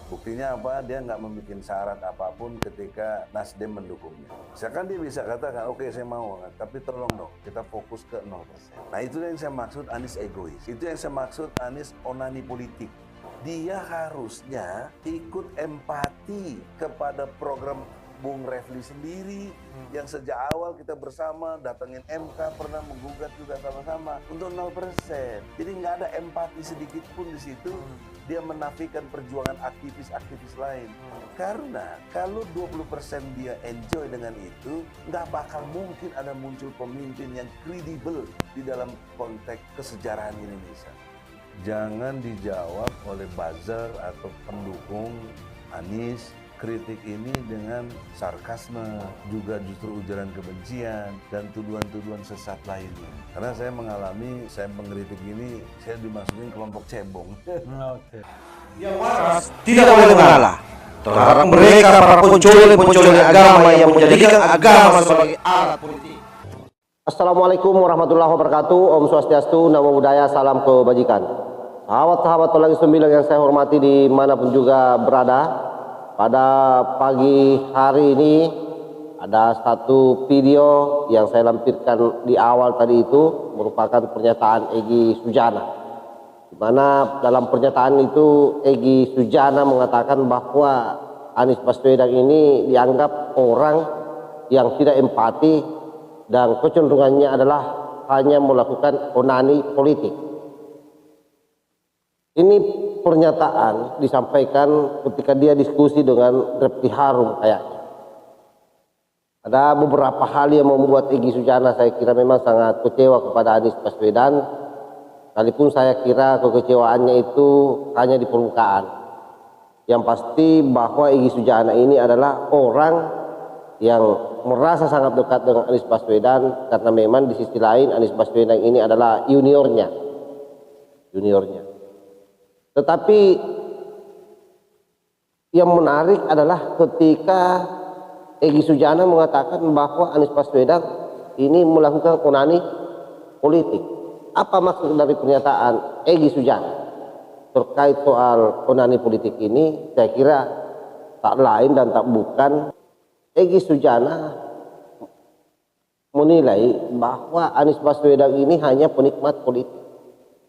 Buktinya apa? Dia nggak membuat syarat apapun ketika Nasdem mendukungnya. Misalkan dia bisa katakan, oke saya mau, tapi tolong dong kita fokus ke 0%. Nah itu yang saya maksud Anies egois. Itu yang saya maksud Anies onani politik. Dia harusnya ikut empati kepada program Bung Refli sendiri yang sejak awal kita bersama datangin MK, pernah menggugat juga sama-sama untuk 0%. Jadi nggak ada empati sedikit pun di situ. Dia menafikan perjuangan aktivis-aktivis lain. Karena kalau 20% dia enjoy dengan itu, nggak bakal mungkin ada muncul pemimpin yang kredibel di dalam konteks kesejarahan Indonesia. Jangan dijawab oleh buzzer atau pendukung Anies kritik ini dengan sarkasme, juga justru ujaran kebencian dan tuduhan-tuduhan sesat lainnya. Karena saya mengalami, saya mengkritik ini, saya dimasukin kelompok cebong. Yang waras tidak boleh mengalah terhadap mereka para pencoleng agama yang menjadikan agama sebagai alat politik. Assalamualaikum warahmatullahi wabarakatuh. Om Swastiastu, Namo Buddhaya, salam kebajikan. Sahabat-sahabat Tolong Sembilan yang saya hormati dimanapun juga berada, pada pagi hari ini ada satu video yang saya lampirkan di awal tadi itu merupakan pernyataan Egy Sujana, di mana dalam pernyataan itu Egy Sujana mengatakan bahwa Anies Baswedan ini dianggap orang yang tidak empati dan kecenderungannya adalah hanya melakukan onani politik. Ini pernyataan disampaikan ketika dia diskusi dengan Refli Harun kayaknya. Ada beberapa hal yang membuat Egy Sujana saya kira memang sangat kecewa kepada Anies Baswedan. Sekalipun saya kira kekecewaannya itu hanya di permukaan. Yang pasti bahwa Egy Sujana ini adalah orang yang merasa sangat dekat dengan Anies Baswedan, karena memang di sisi lain Anies Baswedan ini adalah juniornya. Tetapi yang menarik adalah ketika Egy Sujana mengatakan bahwa Anies Baswedan ini melakukan onani politik. Apa maksud dari pernyataan Egy Sujana terkait soal onani politik ini? Saya kira tak lain dan tak bukan, Egy Sujana menilai bahwa Anies Baswedan ini hanya penikmat politik.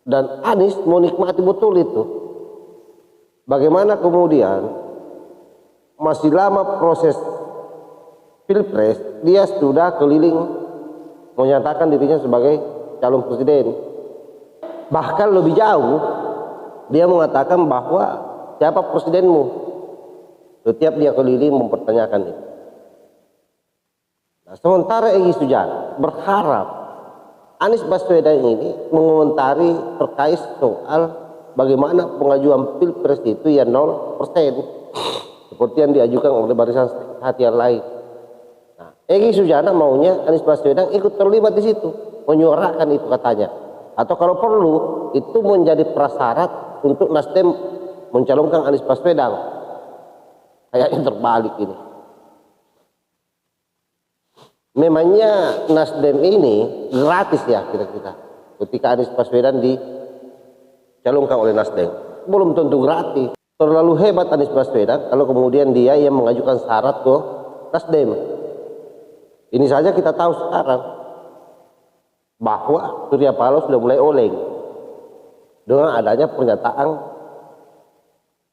Dan Anies menikmati betul itu. Bagaimana kemudian masih lama proses pilpres dia sudah keliling menyatakan dirinya sebagai calon presiden. Bahkan lebih jauh dia mengatakan bahwa siapa presidenmu. Setiap dia keliling mempertanyakan itu. Nah, sementara Egy Sujana berharap Anies Baswedan ini mengomentari terkait soal bagaimana pengajuan pilpres itu ya 0% seperti yang diajukan oleh barisan hatiar lain. Nah, Egy Sujana maunya Anies Baswedan ikut terlibat di situ, menyuarakan itu katanya. Atau kalau perlu itu menjadi prasyarat untuk Nasdem mencalonkan Anies Baswedan. Kayaknya terbalik ini. Memangnya Nasdem ini gratis ya kira-kira ketika Anies Baswedan dicalonkan oleh Nasdem? Belum tentu gratis. Terlalu hebat Anies Baswedan kalau kemudian dia yang mengajukan syarat ke Nasdem. Ini saja kita tahu sekarang bahwa Surya Paloh sudah mulai oleng dengan adanya pernyataan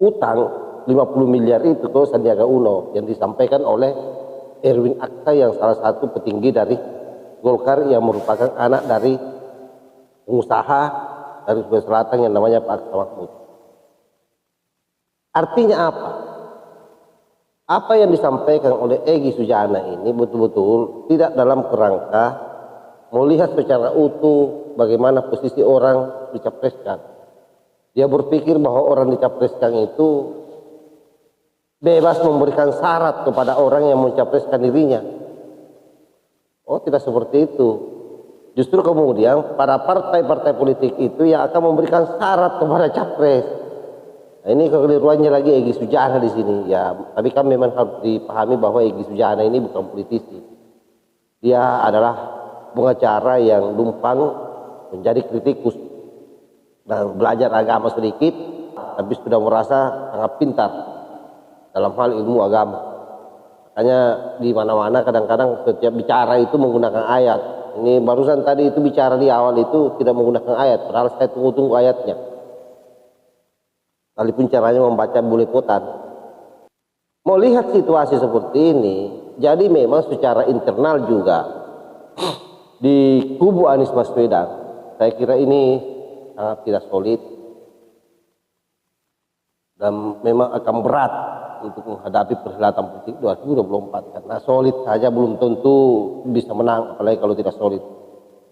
utang 50 miliar itu ke Sandiaga Uno yang disampaikan oleh Erwin Aksa yang salah satu petinggi dari Golkar yang merupakan anak dari pengusaha dari Sulawesi Selatan yang namanya Pak Aksa Mahmud. Artinya apa? Apa yang disampaikan oleh Egy Sujana ini betul-betul tidak dalam kerangka melihat secara utuh bagaimana posisi orang dicapreskan. Dia berpikir bahwa orang dicapreskan itu bebas memberikan syarat kepada orang yang mencapreskan dirinya. Oh, tidak seperti itu. Justru kemudian pada partai-partai politik itu yang akan memberikan syarat kepada capres. Nah, ini kekeliruannya lagi Egy Sujana di sini. Ya, tapi kan memang harus dipahami bahwa Egy Sujana ini bukan politisi. Dia adalah pengacara yang numpang menjadi kritikus dan belajar agama sedikit, tapi sudah merasa sangat pintar dalam hal ilmu agama. Makanya di mana-mana kadang-kadang setiap bicara itu menggunakan ayat. Ini barusan tadi itu bicara di awal itu tidak menggunakan ayat, padahal saya tunggu-tunggu ayatnya. Sekalipun caranya membaca bulepotan. Mau lihat situasi seperti ini, jadi memang secara internal juga di kubu Anies Baswedan, saya kira ini sangat tidak solid dan memang akan berat untuk menghadapi perhelatan politik 2024 karena solid saja belum tentu bisa menang, apalagi kalau tidak solid.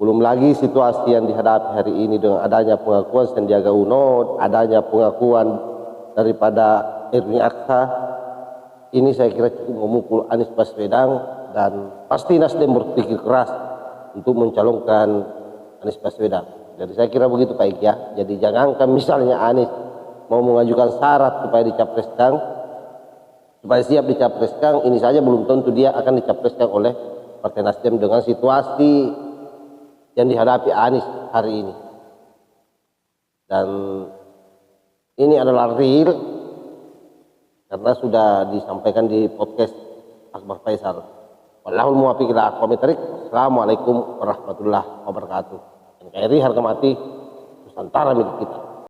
Belum lagi situasi yang dihadapi hari ini dengan adanya pengakuan Sandiaga Uno, adanya pengakuan daripada Erwin Aksa, ini saya kira cukup memukul Anies Baswedan dan pasti Nasdem berpikir keras untuk mencalonkan Anies Baswedan. Jadi saya kira begitu Pak Iki ya. Jadi jangankan misalnya Anies mau mengajukan syarat supaya dicapreskan, supaya siap dicapreskan, ini saja belum tentu dia akan dicapreskan oleh Partai Nasdem dengan situasi yang dihadapi Anies hari ini. Dan ini adalah real karena sudah disampaikan di podcast Akbar Faisal. Wallahul muwaffiq ila aqwamit thoriq. Assalamualaikum warahmatullahi wabarakatuh. NKRI harga mati Nusantara milik kita.